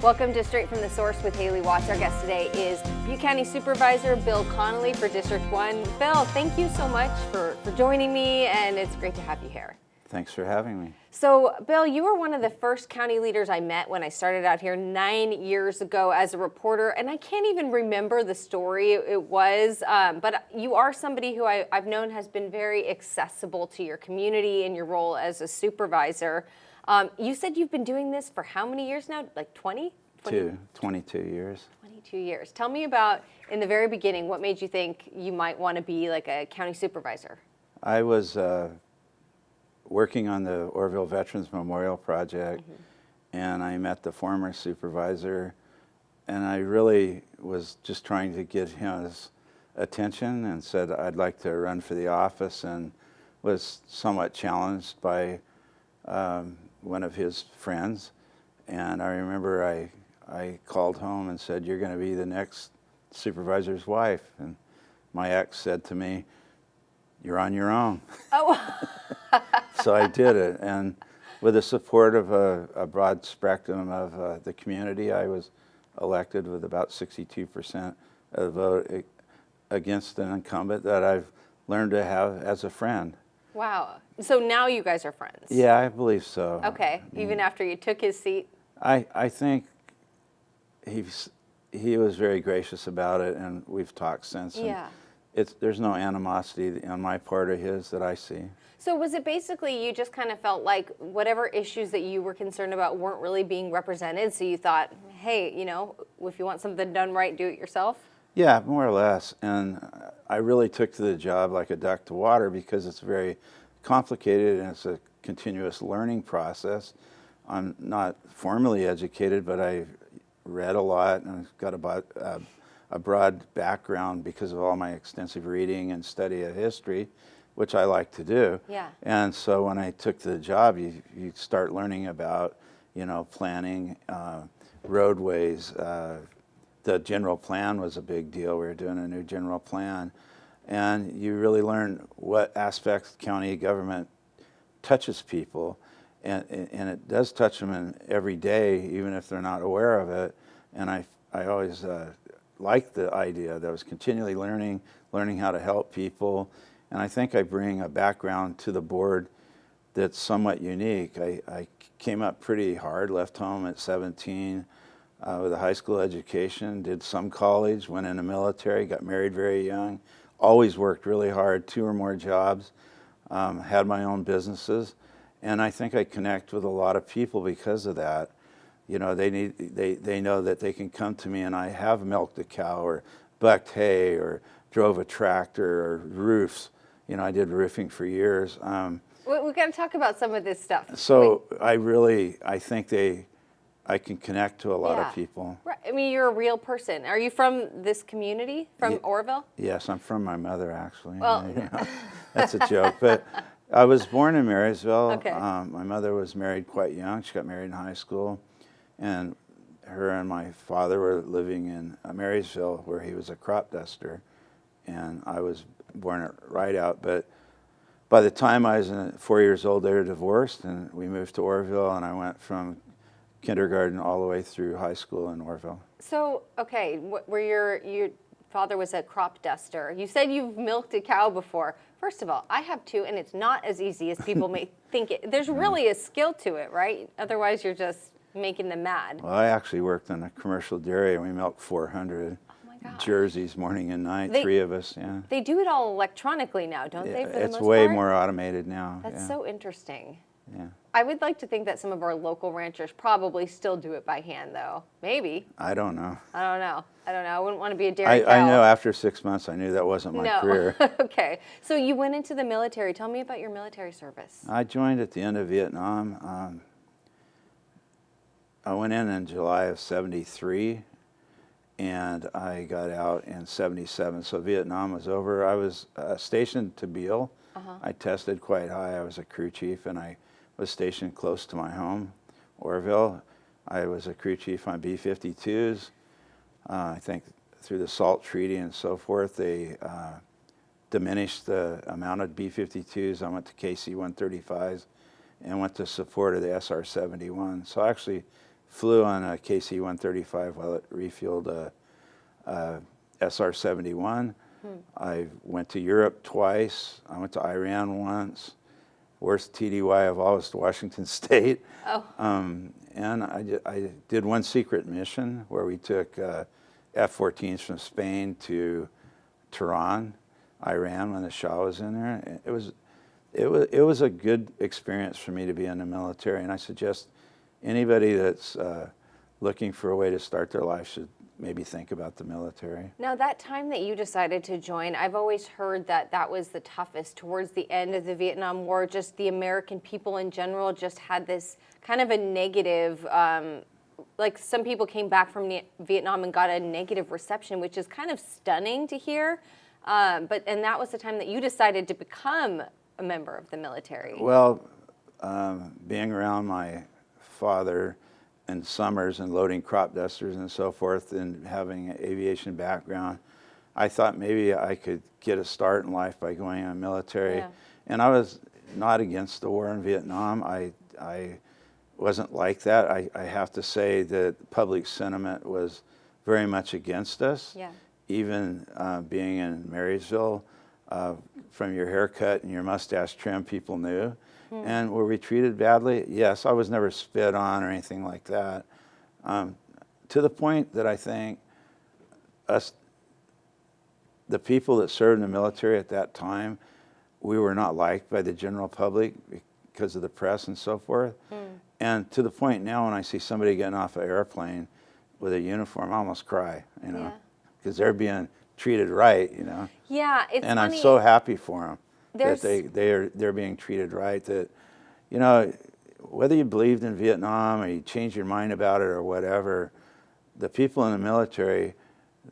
Welcome to Straight from the Source with Haley Watts. Our guest today is Butte County Supervisor Bill Connelly for District 1. Bill, thank you so much for joining me, and it's great to have you here. Thanks for having me. So, Bill, you were one of the first county leaders I met when I started out here 9 years ago as a reporter, and I can't even remember the story it was, but you are somebody who I've known has been very accessible to your community in your role as a supervisor. You said you've been doing this for how many years now? Like 20? 22 years. 22 years. Tell me about, in the very beginning, what made you think you might want to be like a county supervisor? I was working on the Orville Veterans Memorial Project, and I met the former supervisor, and I really was just trying to get his attention and said I'd like to run for the office, and was somewhat challenged by one of his friends. And I remember I called home and said, "You're going to be the next supervisor's wife." And my ex said to me, "You're on your own." Oh. So I did it, and with the support of a broad spectrum of the community, I was elected with about 62% of the vote against an incumbent that I've learned to have as a friend. Wow. So now you guys are friends? Yeah, I believe so. Okay, even after you took his seat? I think he was very gracious about it, and we've talked since. Yeah. There's no animosity on my part or his that I see. So was it basically you just kind of felt like whatever issues that you were concerned about weren't really being represented, so you thought, hey, you know, if you want something done right, do it yourself? Yeah, more or less. And I really took to the job like a duck to water because it's very complicated and it's a continuous learning process. I'm not formally educated, but I read a lot and I've got a broad background because of all my extensive reading and study of history, which I like to do. Yeah. And so when I took to the job, you start learning about, planning, roadways. The general plan was a big deal. We were doing a new general plan. And you really learn what aspects of county government touches people. And it does touch them in every day, even if they're not aware of it. And I always liked the idea that I was continually learning how to help people. And I think I bring a background to the board that's somewhat unique. I came up pretty hard, left home at 17 with a high school education, did some college, went in the military, got married very young, always worked really hard, 2 or more jobs, had my own businesses. And I think I connect with a lot of people because of that. They know that they can come to me, and I have milked a cow or bucked hay or drove a tractor or roofs. I did roofing for years. We've got to talk about some of this stuff. So I think I can connect to a lot of people. Right. I mean, you're a real person. Are you from this community, from Orville? Yes, I'm from my mother, actually. Well, that's a joke. But I was born in Marysville. Okay. My mother was married quite young. She got married in high school. And her and my father were living in Marysville, where he was a crop duster. And I was born right out. But by the time I was 4 years old, they were divorced, and we moved to Orville, and I went from kindergarten all the way through high school in Orville. So, okay, where your father was a crop duster. You said you've milked a cow before. First of all, I have too, and it's not as easy as people may think it. There's really a skill to it, right? Otherwise, you're just making them mad. Well, I actually worked in a commercial dairy, and we milked 400 jerseys morning and night, 3 of us, yeah. They do it all electronically now, don't they, for the most It's way part? more automated now. That's so interesting. Yeah. I would like to think that some of our local ranchers probably still do it by hand, though. Maybe. I don't know. I wouldn't want to be a dairy cow. I know after 6 months, I knew that wasn't my career. Okay. So you went into the military. Tell me about your military service. I joined at the end of Vietnam. I went in July of '73, and I got out in '77. So Vietnam was over. I was stationed to Beale. I tested quite high. I was a crew chief, and I was stationed close to my home, Orville. I was a crew chief on B-52s. I think through the SALT Treaty and so forth, they diminished the amount of B-52s. I went to KC-135s and went to support of the SR-71. So I actually flew on a KC-135 while it refueled a SR-71. I went to Europe twice. I went to Iran once. Worst TDY of all was to Washington State. Oh. And I did one secret mission where we took F-14s from Spain to Tehran, Iran, when the Shah was in there. It was a good experience for me to be in the military, and I suggest anybody that's looking for a way to start their life should maybe think about the military. Now, that time that you decided to join, I've always heard that that was the toughest towards the end of the Vietnam War. Just the American people in general just had this kind of a negative, like some people came back from Vietnam and got a negative reception, which is kind of stunning to hear. And that was the time that you decided to become a member of the military. Well, being around my father in summers and loading crop dusters and so forth and having an aviation background, I thought maybe I could get a start in life by going in the military. Yeah. And I was not against the war in Vietnam. I wasn't like that. I have to say that public sentiment was very much against us. Yeah. Even being in Marysville, from your haircut and your mustache trim, people knew. And were we treated badly? Yes, I was never spit on or anything like that. To the point that I think the people that served in the military at that time, we were not liked by the general public because of the press and so forth. And to the point now when I see somebody getting off an airplane with a uniform, I almost cry, you know, because they're being treated right, you know. Yeah, it's and funny. I'm so happy for them. There's- That they're being treated right. That, you know, whether you believed in Vietnam or you changed your mind about it or whatever, the people in the military,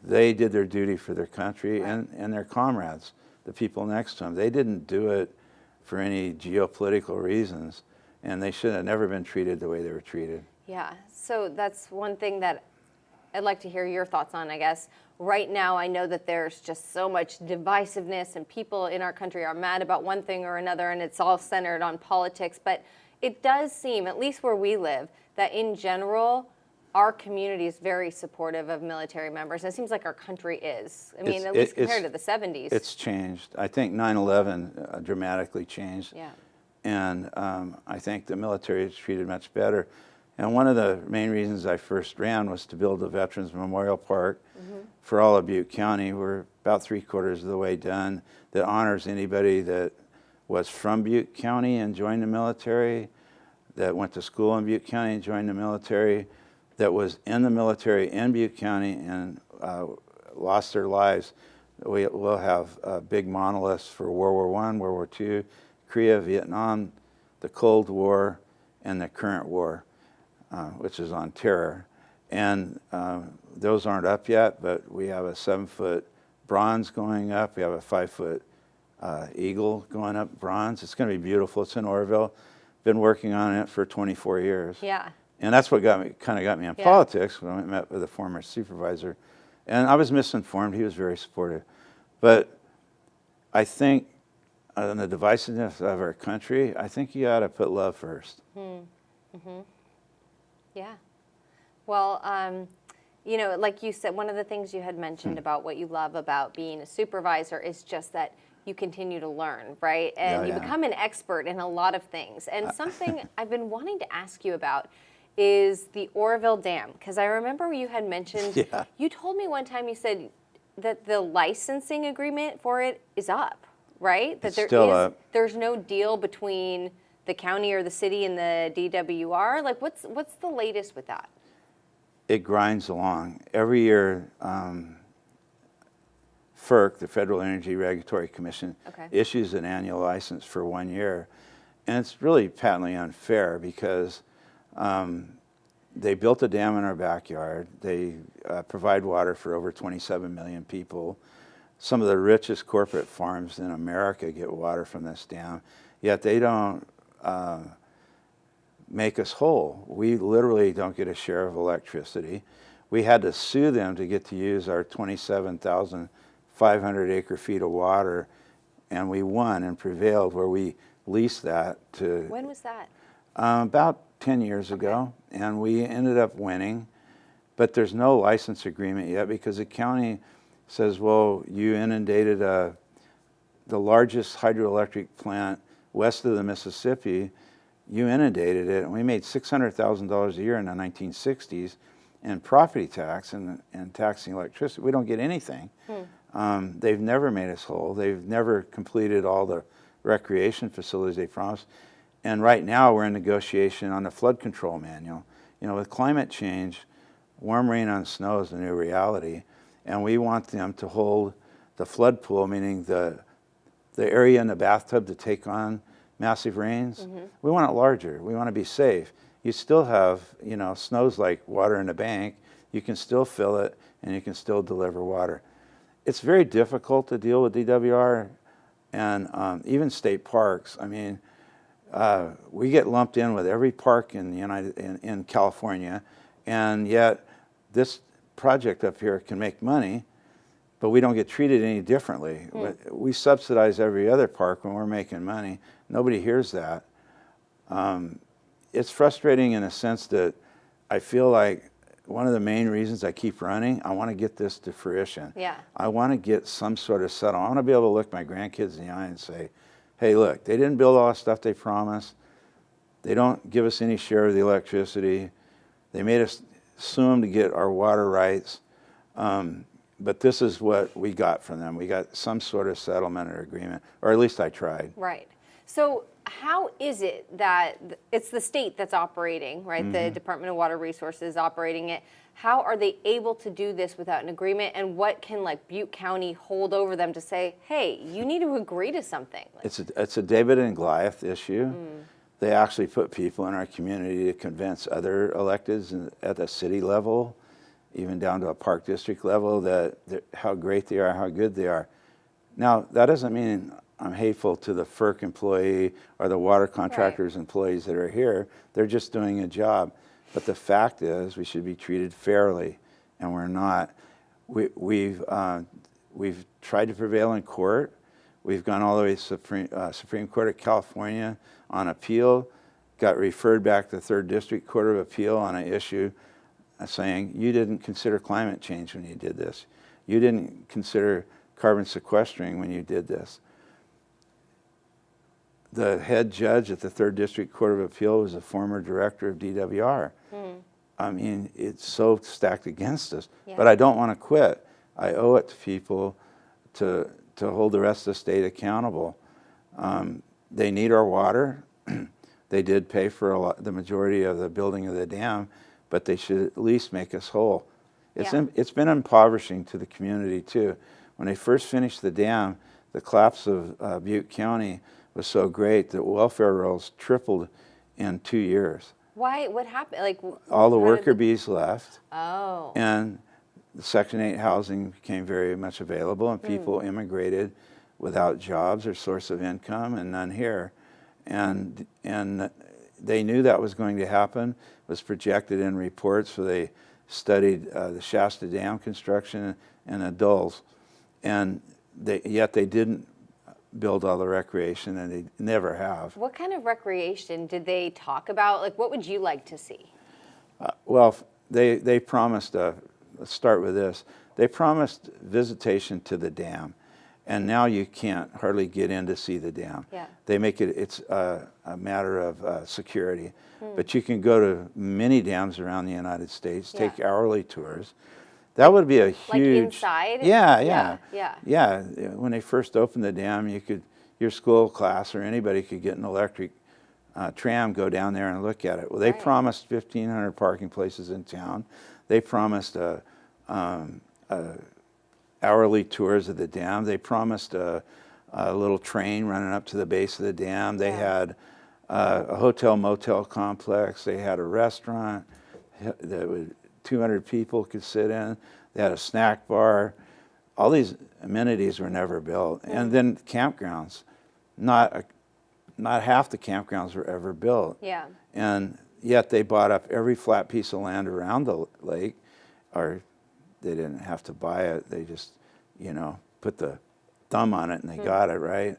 they did their duty for their country and their comrades, the people next to them. They didn't do it for any geopolitical reasons, and they should have never been treated the way they were treated. Yeah, so that's one thing that I'd like to hear your thoughts on, I guess. Right now, I know that there's just so much divisiveness and people in our country are mad about one thing or another, and it's all centered on politics. But it does seem, at least where we live, that in general, our community is very supportive of military members. And it seems like our country is. I mean, at least compared to the 70s. It's changed. I think 9/11 dramatically changed. Yeah. And I think the military is treated much better. And one of the main reasons I first ran was to build a Veterans Memorial Park for all of Butte County. We're about 3/4 of the way done. That honors anybody that was from Butte County and joined the military, that went to school in Butte County and joined the military, that was in the military in Butte County and lost their lives. We'll have big monoliths for World War I, World War II, Korea, Vietnam, the Cold War, and the current war, which is on terror. And those aren't up yet, but we have a 7-foot bronze going up. We have a 5-foot eagle going up, bronze. It's going to be beautiful. It's in Orville. Been working on it for 24 years. Yeah. And that's what kind of got me in politics when I met with the former supervisor. And I was misinformed. He was very supportive. But I think on the divisiveness of our country, I think you ought to put love first. Yeah. Well, you know, like you said, one of the things you had mentioned about what you love about being a supervisor is just that you continue to learn, right? And you become an expert in a lot of things. And something I've been wanting to ask you about is the Orville Dam, because I remember you had mentioned, you told me one time, you said that the licensing agreement for it is up, right? That It's still up. There's no deal between the county or the city and the DWR. Like, what's the latest with that? It grinds along. Every year, FERC, the Federal Energy Regulatory Commission, issues an annual license for 1 year. And it's really patently unfair because they built a dam in our backyard. They provide water for over 27 million people. Some of the richest corporate farms in America get water from this dam, yet they don't make us whole. We literally don't get a share of electricity. We had to sue them to get to use our 27,500 acre feet of water, and we won and prevailed where we leased that to... When was that? About 10 years ago, and we ended up winning. But there's no license agreement yet because the county says, well, you inundated the largest hydroelectric plant west of the Mississippi. You inundated it, and we made $600,000 a year in the 1960s in property tax and taxing electricity. We don't get anything. They've never made us whole. They've never completed all the recreation facilities they promised. And right now we're in negotiation on the flood control manual. You know, with climate change, warm rain on snow is the new reality, and we want them to hold the flood pool, meaning the area in the bathtub to take on massive rains. We want it larger. We want to be safe. You still have, you know, snow's like water in a bank. You can still fill it, and you can still deliver water. It's very difficult to deal with DWR and even state parks. I mean, we get lumped in with every park in the in California, and yet this project up here can make money, but we don't get treated any differently. We subsidize every other park when we're making money. Nobody hears that. It's frustrating in a sense that I feel like one of the main reasons I keep running, I want to get this to fruition. Yeah. I want to get some sort of settlement. I want to be able to look my grandkids in the eye and say, hey, look, they didn't build all the stuff they promised. They don't give us any share of the electricity. They made us sue them to get our water rights. But this is what we got from them. We got some sort of settlement or agreement, or at least I tried. Right. So how is it that it's the state that's operating, right? The Department of Water Resources operating it. How are they able to do this without an agreement? And what can like Butte County hold over them to say, hey, you need to agree to something? It's a David and Goliath issue. They actually put people in our community to convince other electeds at the city level, even down to a park district level, that how great they are, how good they are. Now, that doesn't mean I'm hateful to the FERC employee or the water contractors employees that are here. They're just doing a job. But the fact is, we should be treated fairly, and we're not. We've tried to prevail in court. We've gone all the way to Supreme Court of California on appeal, got referred back to the 3rd District Court of Appeal on an issue saying, you didn't consider climate change when you did this. You didn't consider carbon sequestering when you did this. The head judge at the 3rd District Court of Appeal was a former director of DWR. I mean, it's so stacked against us. But I don't want to quit. I owe it to people to hold the rest of the state accountable. They need our water. They did pay for the majority of the building of the dam, but they should at least make us whole. It's been impoverishing to the community too. When they first finished the dam, the collapse of Butte County was so great that welfare rolls tripled in 2 years. Why? What happened? Like all the worker bees left. Oh. And the Section 8 housing became very much available, and people immigrated without jobs or source of income, and none here. And they knew that was going to happen. It was projected in reports, so they studied the Shasta Dam construction and the Dulles. And yet they didn't build all the recreation, and they never have. What kind of recreation did they talk about? Like, what would you like to see? Well, they promised, let's start with this. They promised visitation to the dam, and now you can't hardly get in to see the dam. Yeah. They make it's a matter of security. But you can go to many dams around the United States, take hourly tours. That would be a huge... Like inside? Yeah. Yeah. When they first opened the dam, your school class or anybody could get an electric tram, go down there and look at it. Well, they promised 1,500 parking places in town. They promised hourly tours of the dam. They promised a little train running up to the base of the dam. They had a hotel-motel complex. They had a restaurant that would 200 people could sit in. They had a snack bar. All these amenities were never built. And then campgrounds. Not half the campgrounds were ever built. Yeah. And yet they bought up every flat piece of land around the lake, or they didn't have to buy it. They just, put the thumb on it and they got it, right?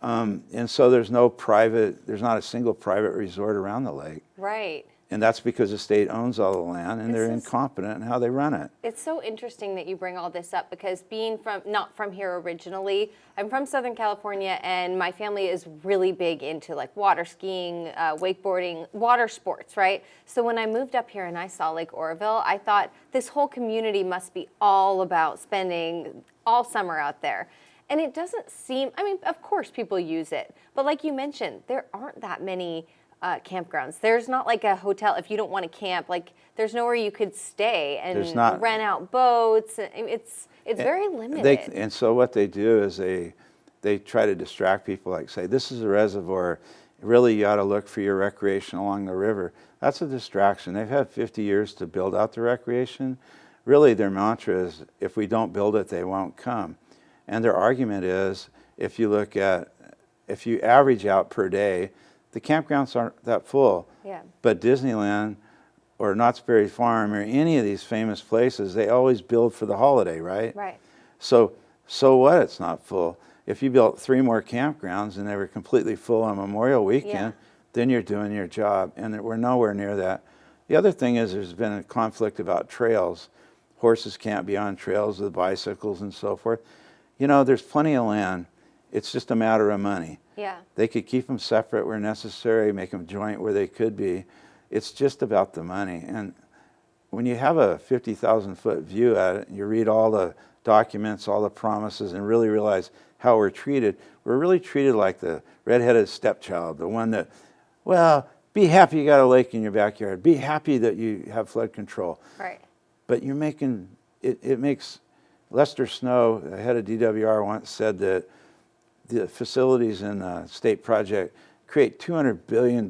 And so there's not a single private resort around the lake. Right. And that's because the state owns all the land and they're This is- incompetent in how they run it. It's so interesting that you bring all this up because being not from here originally, I'm from Southern California and my family is really big into like water skiing, wakeboarding, water sports, right? So when I moved up here and I saw Lake Oroville, I thought this whole community must be all about spending all summer out there. And it doesn't seem, I mean, of course people use it, but like you mentioned, there aren't that many campgrounds. There's not like a hotel if you don't want to camp. Like there's nowhere you could stay and rent out boats. It's very limited. And so what they do is they try to distract people. Like say, this is a reservoir. Really, you ought to look for your recreation along the river. That's a distraction. They've had 50 years to build out the recreation. Really, their mantra is, if we don't build it, they won't come. And their argument is, if you average out per day, the campgrounds aren't that full. Yeah. But Disneyland or Knott's Berry Farm or any of these famous places, they always build for the holiday, right? Right. So what? It's not full. If you built 3 more campgrounds and they were completely full on Memorial Weekend, then you're doing your job. And we're nowhere near that. The other thing is there's been a conflict about trails. Horses can't be on trails with bicycles and so forth. You know, there's plenty of land. It's just a matter of money. Yeah. They could keep them separate where necessary, make them joint where they could be. It's just about the money. And when you have a 50,000-foot view at it, you read all the documents, all the promises, and really realize how we're really treated like the redheaded stepchild, the one that, well, be happy you got a lake in your backyard. Be happy that you have flood control. Right. But you're making, it makes, Lester Snow, the head of DWR, once said that the facilities in the state project create $200 billion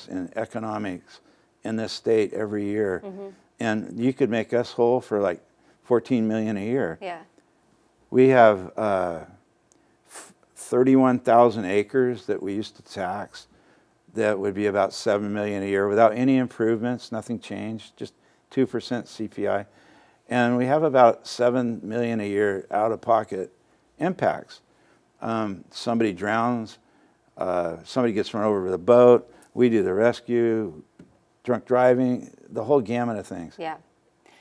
in economics in this state every year. Mm-hmm. And you could make us whole for like $14 million a year. Yeah. We have 31,000 acres that we used to tax. That would be about $7 million a year without any improvements, nothing changed, just 2% CPI. And we have about $7 million a year out-of-pocket impacts. Somebody drowns, somebody gets run over with a boat, we do the rescue, drunk driving, the whole gamut of things. Yeah.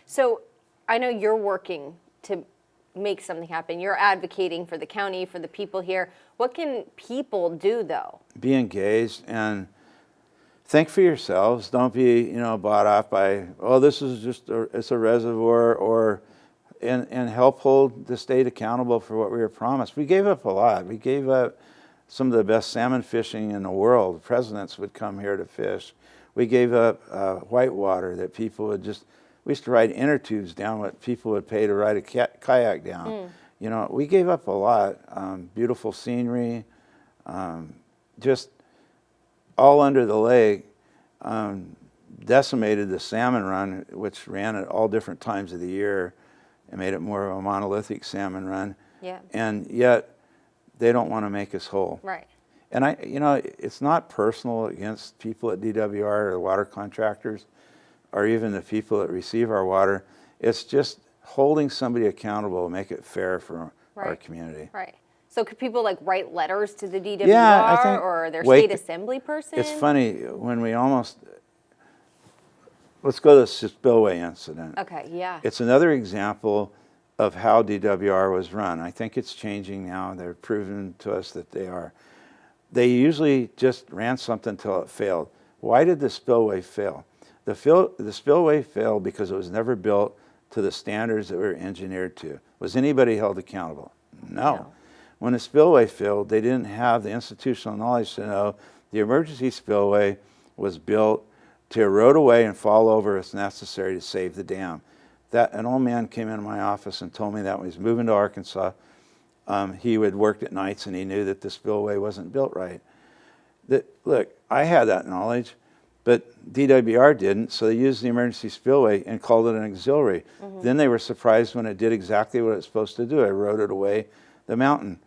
So I know you're working to make something happen. You're advocating for the county, for the people here. What can people do, though? Be engaged and think for yourselves. Don't be, bought off by, oh, this is just it's a reservoir, and help hold the state accountable for what we were promised. We gave up a lot. We gave up some of the best salmon fishing in the world. Presidents would come here to fish. We gave up whitewater that people would just, we used to ride inner tubes down what people would pay to ride a kayak down. We gave up a lot. Beautiful scenery, just all under the lake, decimated the salmon run, which ran at all different times of the year. It made it more of a monolithic salmon run. Yeah. And yet they don't want to make us whole. Right. And it's not personal against people at DWR or the water contractors or even the people that receive our water. It's just holding somebody accountable, make it fair for our community. Right. So could people write letters to the DWR I think or their state assembly person? It's funny, when we let's go to the spillway incident. Okay, yeah. It's another example of how DWR was run. I think it's changing now. They're proving to us that they are. They usually just ran something until it failed. Why did the spillway fail? The spillway failed because it was never built to the standards that were engineered to. Was anybody held accountable? No. When the spillway failed, they didn't have the institutional knowledge to know the emergency spillway was built to erode away and fall over if necessary to save the dam. An old man came into my office and told me that when he was moving to Arkansas, he had worked at nights and he knew that the spillway wasn't built right. Look, I had that knowledge, but DWR didn't, so they used the emergency spillway and called it an auxiliary. Mm-hmm. Then they were surprised when it did exactly what it's supposed to do. It eroded away the mountain.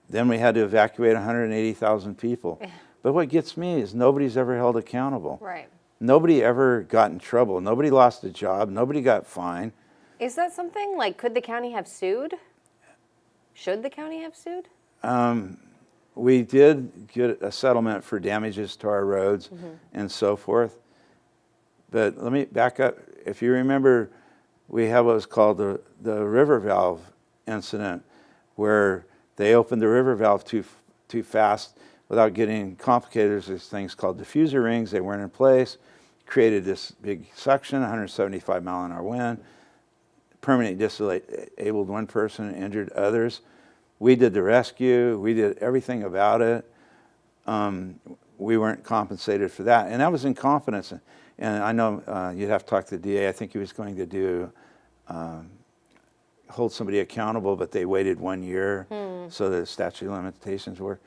Then we had to evacuate 180,000 people. But what gets me is nobody's ever held accountable. Right. Nobody ever got in trouble. Nobody lost a job. Nobody got fined. Is that something could the county have sued? Should the county have sued? we did get a settlement for damages to our roads and so forth. But let me back up. If you remember, we have what was called the river valve incident, where they opened the river valve too fast without getting complicated. There's things called diffuser rings. They weren't in place. Created this big suction, 175 mile an hour wind. Permanently disabled one person, injured others. We did the rescue. We did everything about it. We weren't compensated for that. And that was in confidence. And I know you'd have to talk to the DA. I think he was going to do hold somebody accountable, but they waited 1 year so the statute of limitations were.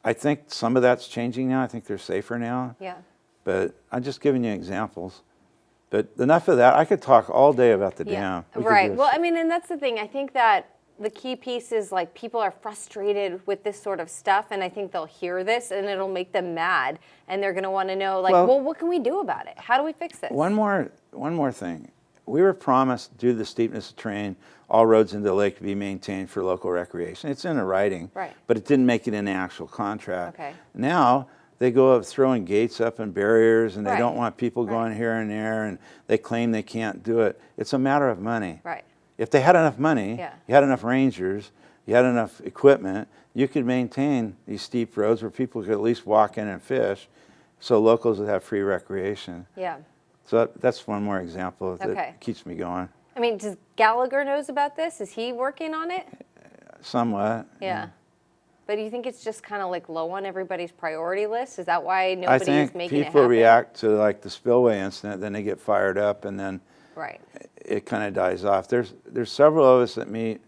I think some of that's changing now. I think they're safer now. Yeah. But I'm just giving you examples. But enough of that. I could talk all day about the dam. Right. Well, I mean, and that's the thing. I think that the key piece is like people are frustrated with this sort of stuff, and I think they'll hear this and it'll make them mad, and they're going to want to know, like, well, what can we do about it? How do we fix this? One more thing. We were promised, due to the steepness of terrain, all roads into the lake to be maintained for local recreation. It's in the writing, right, but it didn't make it in the actual contract. Okay. Now they go up throwing gates up and barriers, and they don't want people going here and there, and they claim they can't do it. It's a matter of money. Right. If they had enough money, you had enough rangers, you had enough equipment, you could maintain these steep roads where people could at least walk in and fish, so locals would have free recreation. Yeah. So that's one more example that keeps me going. I mean, does Gallagher knows about this? Is he working on it? Somewhat. Yeah. But do you think it's just kind of like low on everybody's priority list? Is that why nobody's making it happen? I think people react to like the spillway incident, then they get fired up, and then it kind of dies off. There's several of us that meet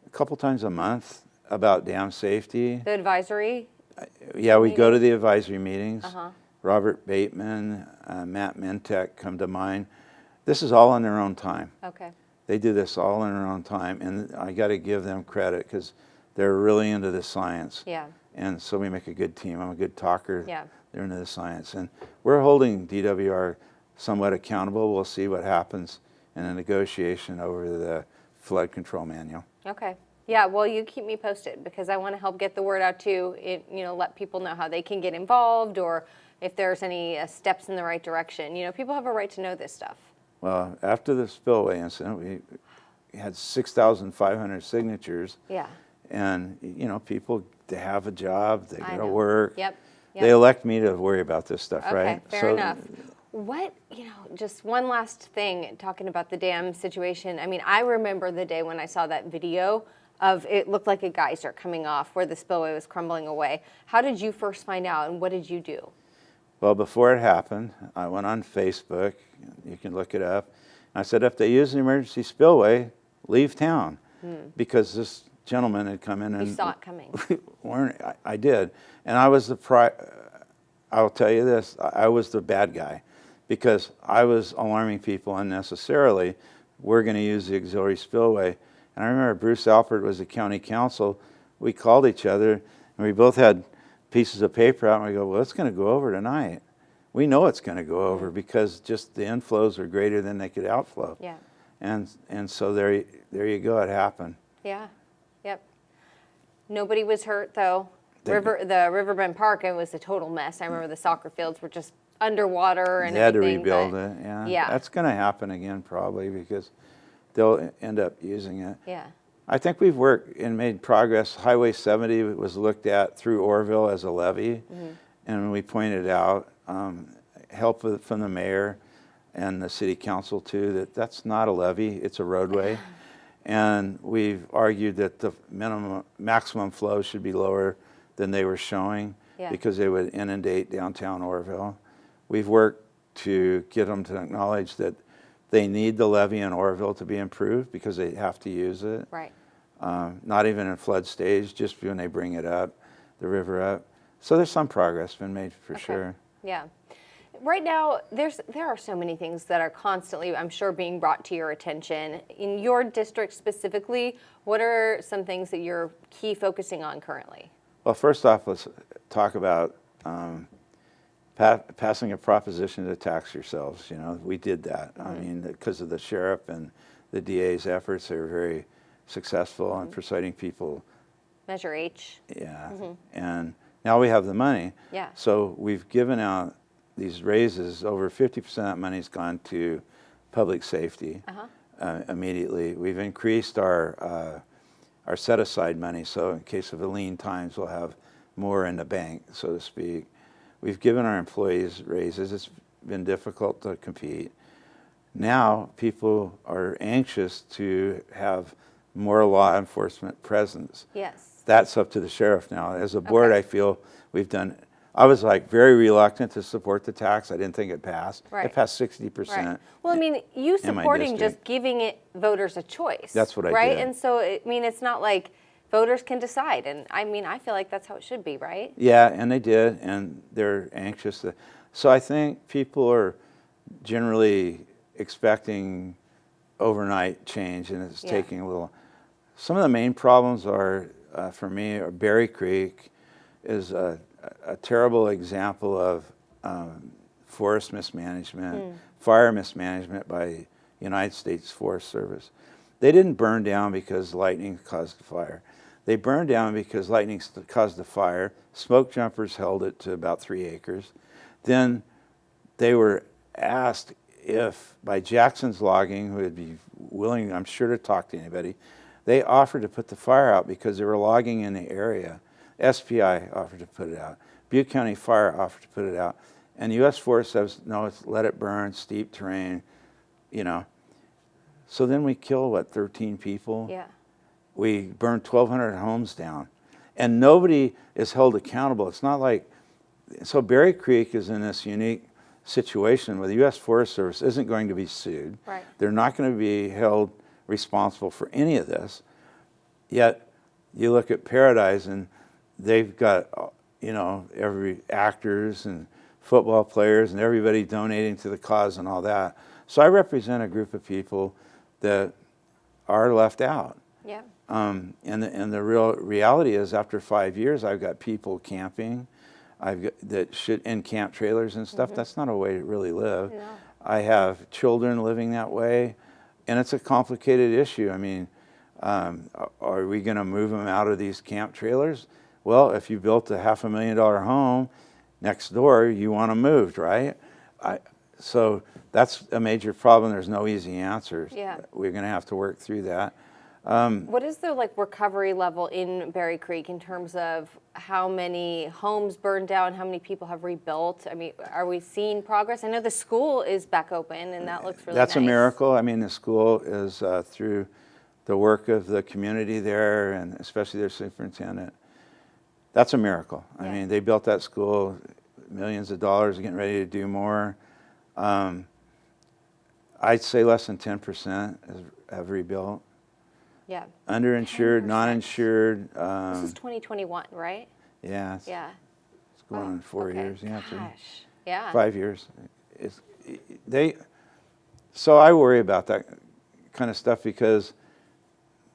a couple times a month about dam safety. The advisory? Yeah, we go to the advisory meetings. Robert Bateman, Matt Mintek come to mind. This is all on their own time. Okay. They do this all in their own time, and I got to give them credit because they're really into the science. Yeah. And so we make a good team. I'm a good talker. Yeah. They're into the science. And we're holding DWR somewhat accountable. We'll see what happens in a negotiation over the flood control manual. Okay. Yeah, well, you keep me posted because I want to help get the word out too. Let people know how they can get involved, or if there's any steps in the right direction. People have a right to know this stuff. Well, after the spillway incident, we had 6,500 signatures. Yeah. And, people, they have a job, they got to work. Yep. They elect me to worry about this stuff, right? Okay, fair enough. What, just one last thing, talking about the dam situation. I mean, I remember the day when I saw that video of it looked like a geyser coming off where the spillway was crumbling away. How did you first find out, and what did you do? Well, before it happened, I went on Facebook. You can look it up. And I said, if they use an emergency spillway, leave town. Because this gentleman had come in and... You saw it coming. I did. And I was I'll tell you this, I was the bad guy. Because I was alarming people unnecessarily. We're going to use the auxiliary spillway. And I remember Bruce Alpert was the county council. We called each other, and we both had pieces of paper out, and we go, well, it's going to go over tonight. We know it's going to go over because just the inflows are greater than they could outflow. Yeah. And so there you go, it happened. Yeah. Yep. Nobody was hurt, though. The Riverbend Park, it was a total mess. I remember the soccer fields were just underwater and everything. They had to rebuild it, yeah. That's going to happen again probably because they'll end up using it. Yeah. I think we've worked and made progress. Highway 70 was looked at through Orville as a levee, and we pointed out help from the mayor and the city council too that that's not a levee, it's a roadway. And we've argued that the maximum flow should be lower than they were showing because they would inundate downtown Orville. We've worked to get them to acknowledge that they need the levee in Orville to be improved because they have to use it. Right. Not even in flood stage, just when they bring it up, the river up. So there's some progress been made for sure. Yeah. Right now, there are so many things that are constantly, I'm sure, being brought to your attention. In your district specifically, what are some things that you're focusing on currently? Well, first off, let's talk about passing a proposition to tax yourselves. We did that. I mean, because of the sheriff and the DA's efforts, they were very successful in persuading people Measure H. Yeah, and now we have the money. Yeah. So we've given out these raises. Over 50% of that money's gone to public safety immediately. We've increased our set-aside money, so in case of lean times, we'll have more in the bank, so to speak. We've given our employees raises. It's been difficult to compete. Now people are anxious to have more law enforcement presence. Yes. That's up to the sheriff now. As a board, I feel we've done. I was like very reluctant to support the tax. I didn't think it passed. Right. It passed 60%. Right. Well, I mean, you supporting just giving it voters a choice. That's what I right? did. And so, I mean, it's not like voters can decide. And I mean, I feel like that's how it should be, right? Yeah, and they did, and they're anxious. So I think people are generally expecting overnight change, and it's taking a little. Some of the main problems are, for me, are Berry Creek is a terrible example of forest mismanagement, fire mismanagement by United States Forest Service. They didn't burn down because lightning caused the fire. They burned down because lightning caused the fire. Smoke jumpers held it to about 3 acres. Then they were asked if, by Jackson's Logging, who would be willing, I'm sure, to talk to anybody, they offered to put the fire out because they were logging in the area. SPI offered to put it out. Butte County Fire offered to put it out. And U.S. Forest says, no, it's let it burn, steep terrain, you know. So then we kill, 13 people? Yeah. We burn 1,200 homes down. And nobody is held accountable. It's not like, so Berry Creek is in this unique situation where the U.S. Forest Service isn't going to be sued. Right. They're not going to be held responsible for any of this. Yet you look at Paradise and they've got, every actors and football players and everybody donating to the cause and all that. So I represent a group of people that are left out. Yeah. And the real reality is, after 5 years, I've got people camping. I've got that should in camp trailers and stuff. That's not a way to really live. No. I have children living that way, and it's a complicated issue. I mean, are we going to move them out of these camp trailers? Well, if you built a $500,000 home next door, you want them moved, right? So that's a major problem. There's no easy answers. Yeah. We're going to have to work through that. What is the recovery level in Berry Creek in terms of how many homes burned down, how many people have rebuilt? I mean, are we seeing progress? I know the school is back open, and that looks really That's nice. a miracle. I mean, the school is through the work of the community there, and especially their superintendent. That's a miracle. I mean, they built that school, millions of dollars, getting ready to do more. I'd say less than 10% have rebuilt. Yeah. Underinsured, 10%. non-insured. This is 2021, right? Yeah. Yeah. It's going on 4 okay. years. Yeah, Gosh. Yeah. 5 years. So I worry about that kind of stuff because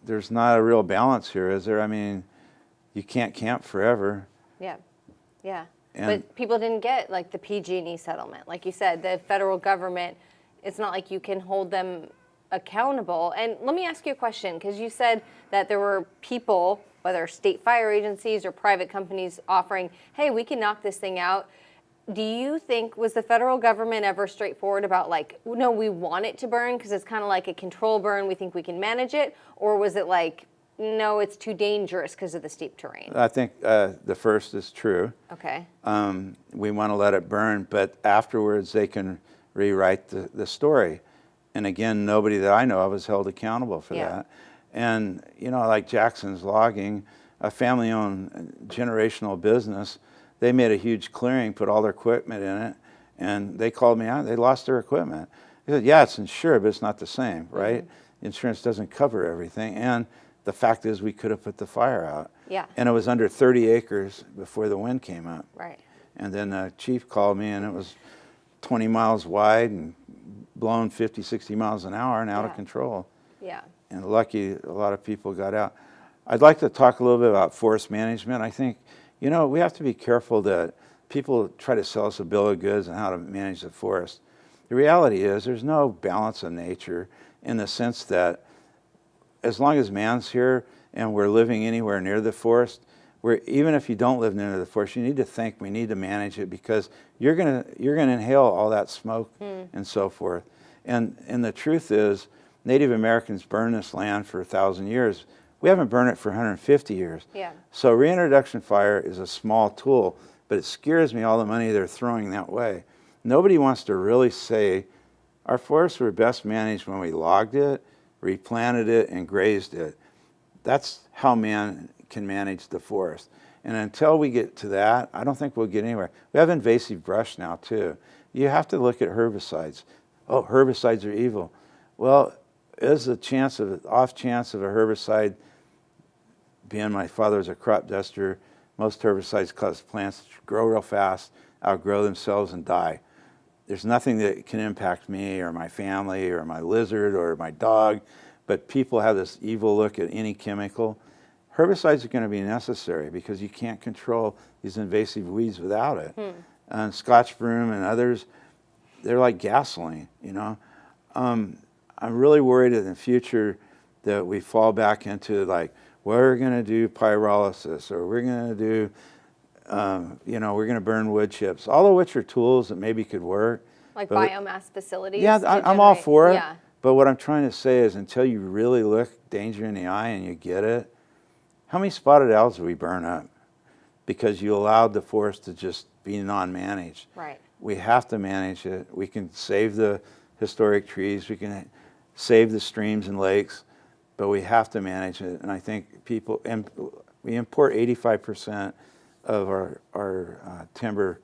there's not a real balance here, is there? I mean, you can't camp forever. Yeah. Yeah. And but people didn't get the PG&E settlement. Like you said, the federal government, it's not like you can hold them accountable. And let me ask you a question, because you said that there were people, whether state fire agencies or private companies, offering, hey, we can knock this thing out. Do you think, was the federal government ever straightforward about no, we want it to burn because it's kind of like a control burn, we think we can manage it? Or was it no, it's too dangerous because of the steep terrain? I think the first is true. Okay. We want to let it burn, but afterwards they can rewrite the story. And again, nobody that I know of is held accountable for that. And, like Jackson's Logging, a family-owned generational business, they made a huge clearing, put all their equipment in it, and they called me out. They lost their equipment. They said, yeah, it's insured, but it's not the same, right? Insurance doesn't cover everything. And the fact is we could have put the fire out. Yeah. And it was under 30 acres before the wind came up. Right. And then the chief called me, and it was 20 miles wide and blown 50, 60 miles an hour and out of control. Yeah. And lucky a lot of people got out. I'd like to talk a little bit about forest management. I think, we have to be careful that people try to sell us a bill of goods on how to manage the forest. The reality is there's no balance of nature in the sense that as long as man's here and we're living anywhere near the forest, even if you don't live near the forest, you need to think we need to manage it, because you're gonna inhale all that smoke and so forth. And the truth is, Native Americans burned this land for 1,000 years. We haven't burned it for 150 years. Yeah. So reintroduction fire is a small tool, but it scares me all the money they're throwing that way. Nobody wants to really say our forests were best managed when we logged it, replanted it, and grazed it. That's how man can manage the forest. And until we get to that, I don't think we'll get anywhere. We have invasive brush now too. You have to look at herbicides. Oh, herbicides are evil. Well, is the off chance of a herbicide, being my father was a crop duster, most herbicides cause plants to grow real fast, outgrow themselves, and die. There's nothing that can impact me or my family or my lizard or my dog, but people have this evil look at any chemical. Herbicides are going to be necessary because you can't control these invasive weeds without it. And Scotch broom and others, they're like gasoline, you know. I'm really worried in the future that we fall back into like, we're going to do pyrolysis, or we're going to do, we're going to burn wood chips, all of which are tools that maybe could work. Like biomass facilities? Yeah, I'm all for it. Yeah. But what I'm trying to say is, until you really look danger in the eye and you get it, how many spotted owls do we burn up? Because you allowed the forest to just be non-managed. Right. We have to manage it. We can save the historic trees. We can save the streams and lakes, but we have to manage it. And I think we import 85% of our timber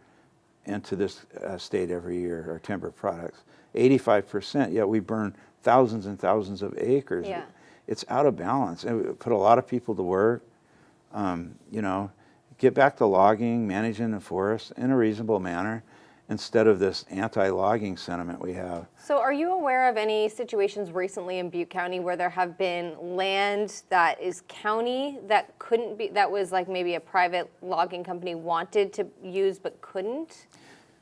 into this state every year, our timber products. 85%, yet we burn thousands and thousands of acres. Yeah. It's out of balance. And we put a lot of people to work. Get back to logging, managing the forest in a reasonable manner, instead of this anti-logging sentiment we have. So are you aware of any situations recently in Butte County where there have been land that is county that couldn't be, that was like maybe a private logging company wanted to use but couldn't?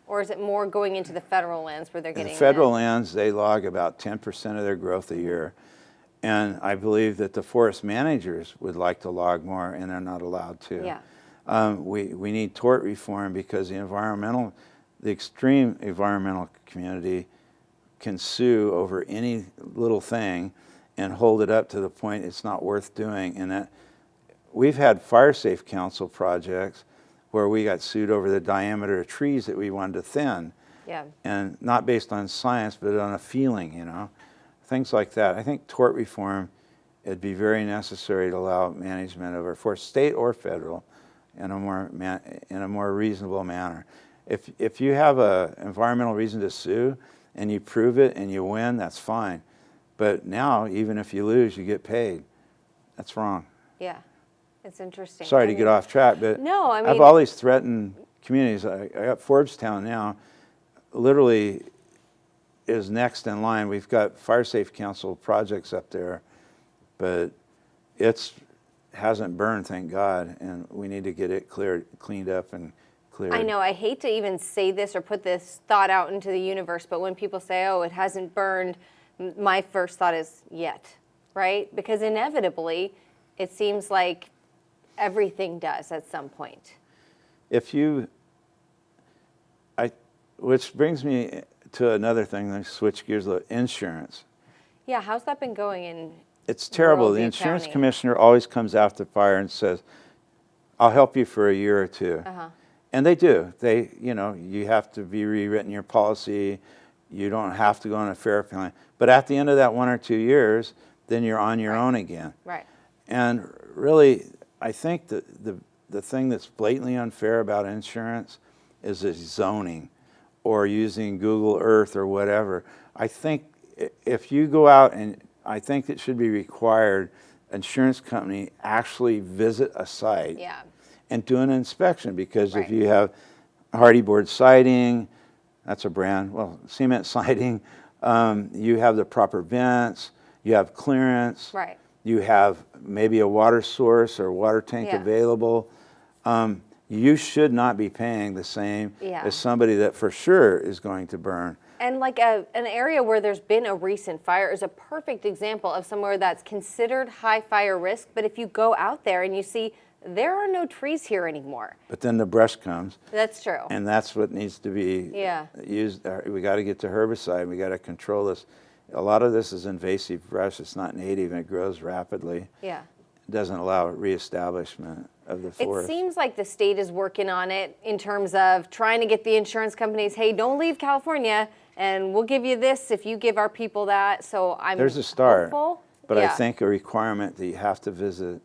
Or is it more going into the federal lands where they're getting the federal lands, they log about 10% of their growth a year. And I believe that the forest managers would like to log more, and they're not allowed to. Yeah. We need tort reform, because the extreme environmental community can sue over any little thing and hold it up to the point it's not worth doing. And that we've had fire safe council projects where we got sued over the diameter of trees that we wanted to thin. Yeah. And not based on science, but on a feeling, things like that. I think tort reform, it'd be very necessary to allow management of our forest, state or federal, in a more reasonable manner. If you have an environmental reason to sue and you prove it and you win, that's fine. But now, even if you lose, you get paid. That's wrong. Yeah, it's interesting. Sorry to get off track, but no, I mean, I've always threatened communities. I got Forbes-town now, literally is next in line. We've got fire safe council projects up there, but hasn't burned, thank God, and we need to get it cleaned up and cleared. I know, I hate to even say this or put this thought out into the universe, but when people say, oh, it hasn't burned, my first thought is yet, right? Because inevitably, it seems like everything does at some point. Which brings me to another thing, let's switch gears a little, insurance. Yeah, how's that been going in It's terrible. The Butte insurance County? commissioner always comes after fire and says, I'll help you for a year or two. And they do. You have to be rewritten your policy. You don't have to go on a fair plan. But at the end of that 1 or 2 years, then you're on your own again. Right. And really, I think the thing that's blatantly unfair about insurance is the zoning or using Google Earth or whatever. I think if you go out, and I think it should be required, insurance company actually visit a site and do an inspection, because if you have hardy board siding, that's a brand, cement siding, you have the proper vents, you have clearance, you have maybe a water source or water tank available, you should not be paying the same as somebody that for sure is going to burn. And like an area where there's been a recent fire is a perfect example of somewhere that's considered high fire risk. But if you go out there and you see there are no trees here anymore. But then the brush comes. That's true. And that's what needs to be used. We got to get to herbicide. We got to control this. A lot of this is invasive brush. It's not native and it grows rapidly. Yeah. It doesn't allow reestablishment of the forest. It seems like the state is working on it in terms of trying to get the insurance companies, hey, don't leave California, and we'll give you this if you give our people that. So There's a start, hopeful. But I think a requirement that you have to visit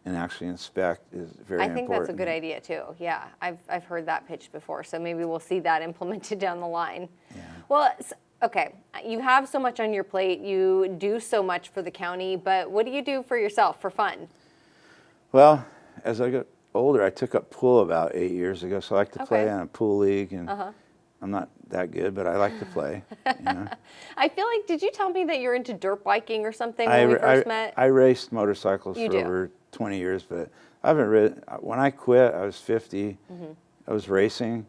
and actually inspect is very important. I think that's a good idea too. Yeah, I've heard that pitched before, so maybe we'll see that implemented down the line. Yeah. Well, okay, you have so much on your plate. You do so much for the county, but what do you do for yourself for fun? Well, as I got older, I took up pool about 8 years ago, so I like to play on a pool league, and I'm not that good, but I like to play. You know? I feel like, did you tell me that you're into dirt biking or something when we first met? I raced motorcycles for over 20 years, but I haven't ridden. When I quit, I was 50. I was racing,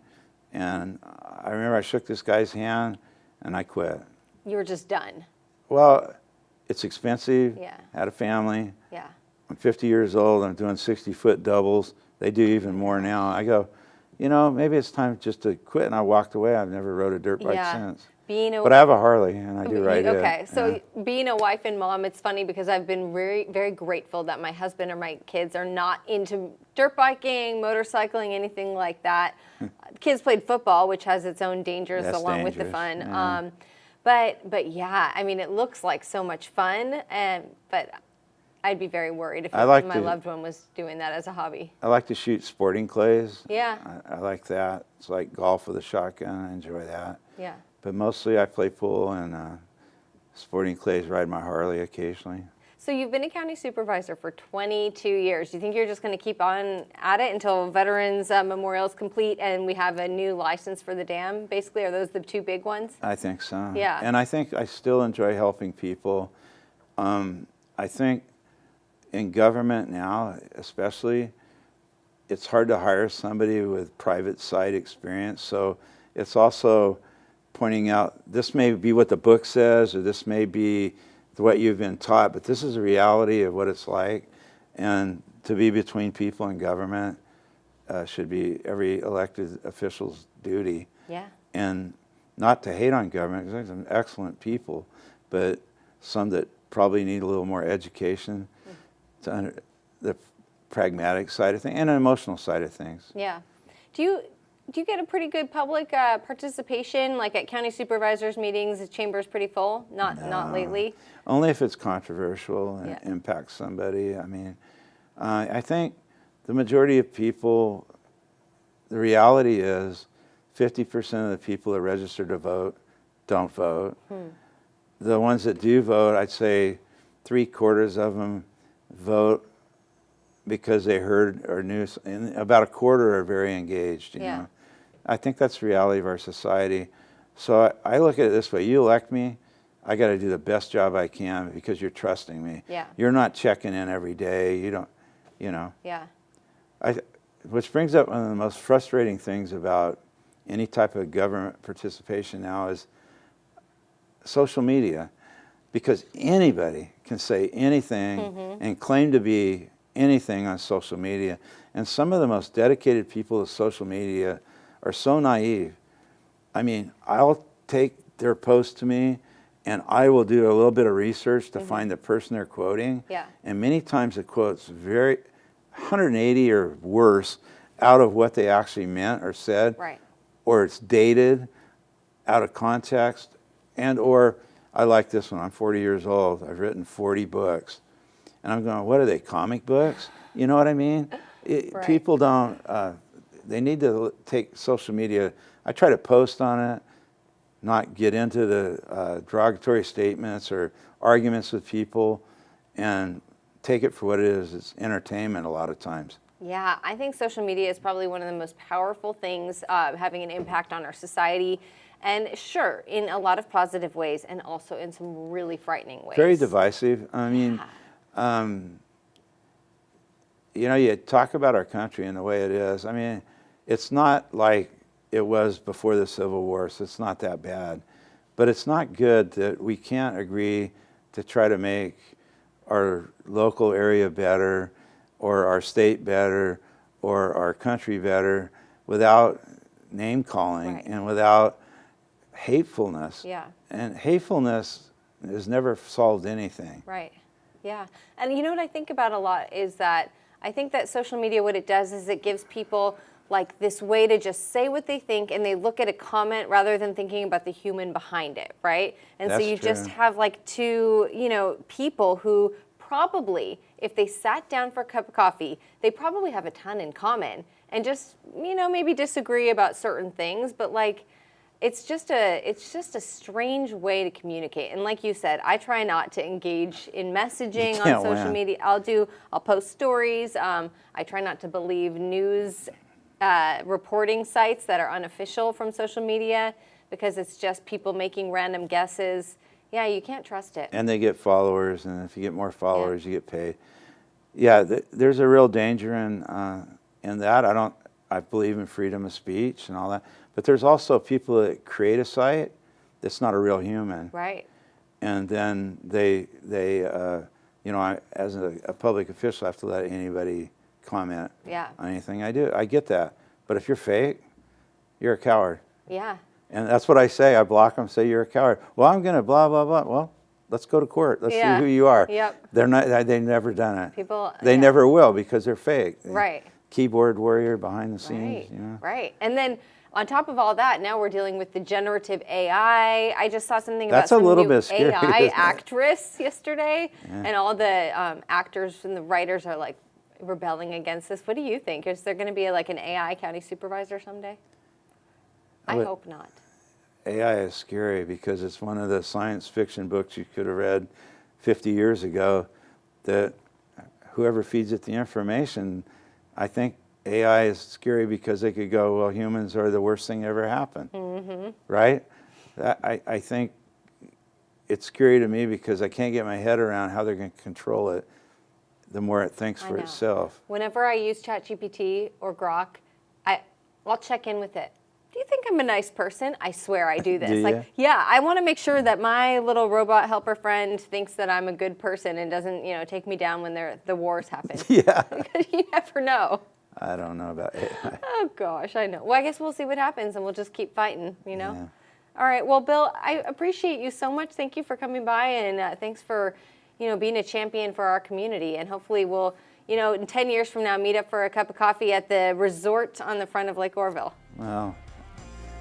and I remember I shook this guy's hand, and I quit. You were just done. Well, it's expensive. Yeah. Had a family. Yeah. I'm 50 years old. I'm doing 60-foot doubles. They do even more now. I go, you know, maybe it's time just to quit. And I walked away. I've never rode a dirt bike since. But I have a Harley, and I do ride it. Okay, so being a wife and mom, it's funny because I've been very, very grateful that my husband or my kids are not into dirt biking, motorcycling, anything like that. Kids played football, which has its own dangers along with the fun. Yeah. But yeah, I mean, it looks like so much fun, but I'd be very worried if my loved one was doing that as a hobby. I like to shoot sporting clays. Yeah. I like that. It's like golf with a shotgun. I enjoy that. Yeah. But mostly I play pool and sporting clays, ride my Harley occasionally. So you've been a county supervisor for 22 years. Do you think you're just going to keep on at it until Veterans Memorial is complete and we have a new license for the dam? Basically, are those the two big ones? I think so. Yeah. And I think I still enjoy helping people. I think in government now, especially, it's hard to hire somebody with private site experience. So it's also pointing out, this may be what the book says, or this may be what you've been taught, but this is a reality of what it's like. And to be between people and government should be every elected official's duty. Yeah. And not to hate on government, because there's some excellent people, but some that probably need a little more education to the pragmatic side of things and an emotional side of things. Yeah. Do you get a pretty good public participation, like at county supervisors meetings? The chamber's pretty full. Not lately. Only if it's controversial and impacts somebody. I mean, I think the majority of people, the reality is 50% of the people that register to vote don't vote. The ones that do vote, I'd say 3/4 of them vote because they heard or knew, and about 1/4 are very engaged. You know, I think that's the reality of our society. So I look at it this way: you elect me, I got to do the best job I can because you're trusting me. Yeah. You're not checking in every day. You don't, you know. Yeah. Which brings up one of the most frustrating things about any type of government participation now is social media, because anybody can say anything and claim to be anything on social media. And some of the most dedicated people to social media are so naive. I mean, I'll take their post to me and I will do a little bit of research to find the person they're quoting. Yeah. And many times the quote's very 180 or worse out of what they actually meant or said. Right. Or it's dated out of context, and or I like this one. I'm 40 years old. I've written 40 books. And I'm going, what are they, comic books? You know what I mean? Right. People don't, they need to take social media. I try to post on it, not get into the derogatory statements or arguments with people, and take it for what it is. It's entertainment a lot of times. Yeah, I think social media is probably one of the most powerful things having an impact on our society. And sure, in a lot of positive ways and also in some really frightening ways. Very divisive. I mean, you know, you talk about our country and the way it is. I mean, it's not like it was before the Civil War, so it's not that bad. But it's not good that we can't agree to try to make our local area better, or our state better, or our country better without name calling Right. and without hatefulness. Yeah. And hatefulness has never solved anything. Right. Yeah. And you know what I think about a lot is that I think that social media, what it does is it gives people like this way to just say what they think, and they look at a comment rather than thinking about the human behind it, right? And That's so you just true. have like two, people who probably, if they sat down for a cup of coffee, they probably have a ton in common and just, maybe disagree about certain things, but like, it's just a strange way to communicate. And like you said, I try not to engage in messaging on can't social win. media. I'll post stories. I try not to believe news reporting sites that are unofficial from social media, because it's just people making random guesses. Yeah, you can't trust it. And they get followers, and if you get more followers, you get paid. Yeah, there's a real danger in that. I believe in freedom of speech and all that, but there's also people that create a site that's not a real human. Right. And then they as a public official, I have to let anybody comment Yeah. on anything I do. I get that. But if you're fake, you're a coward. Yeah. And that's what I say. I block them, say you're a coward. Well, I'm going to blah, blah, blah. Well, let's go to court. Let's Yeah. see who you are. Yep. They've never done it. People. They yeah. never will, because they're fake. Right. Keyboard warrior behind the scenes, Right, right. And then on top of all that, now we're dealing with the generative AI. I just saw something about That's a some little new bit scary, AI isn't it? actress yesterday, Yeah. and all the actors and the writers are like rebelling against this. What do you think? Is there going to be like an AI county supervisor someday? I would- hope not. AI is scary because it's one of the science fiction books you could have read 50 years ago, that whoever feeds it the information, I think AI is scary because they could go, well, humans are the worst thing ever happened, right? I think it's scary to me because I can't get my head around how they're going to control it the more it thinks I for know. itself. Whenever I use ChatGPT or Grok, I'll check in with it. Do you think I'm a nice person? I swear I do this. Do Like, ya? yeah, I want to make sure that my little robot helper friend thinks that I'm a good person and doesn't, take me down when the wars happen. Yeah. Because you never know. I don't know about AI. Oh gosh, I know. Well, I guess we'll see what happens, and we'll just keep fighting. Yeah. All right. Well, Bill, I appreciate you so much. Thank you for coming by, and thanks for, being a champion for our community. And hopefully, we'll, in 10 years from now, meet up for a cup of coffee at the resort on the front of Lake Orville. Well,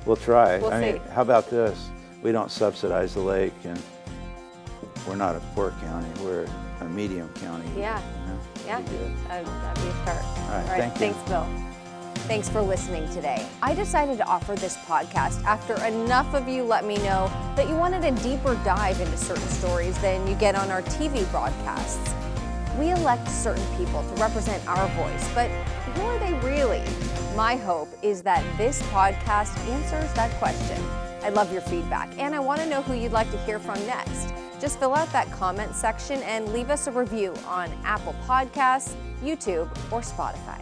we'll try. We'll I mean, see. how about this? We don't subsidize the lake, and we're not a poor county. We're a medium county. Yeah. Yeah, Pretty good. that'd be a start. All right, thank you. Thanks, Bill. Thanks for listening today. I decided to offer this podcast after enough of you let me know that you wanted a deeper dive into certain stories than you get on our TV broadcasts. We elect certain people to represent our voice, but who are they really? My hope is that this podcast answers that question. I love your feedback, and I want to know who you'd like to hear from next. Just fill out that comment section and leave us a review on Apple Podcasts, YouTube, or Spotify.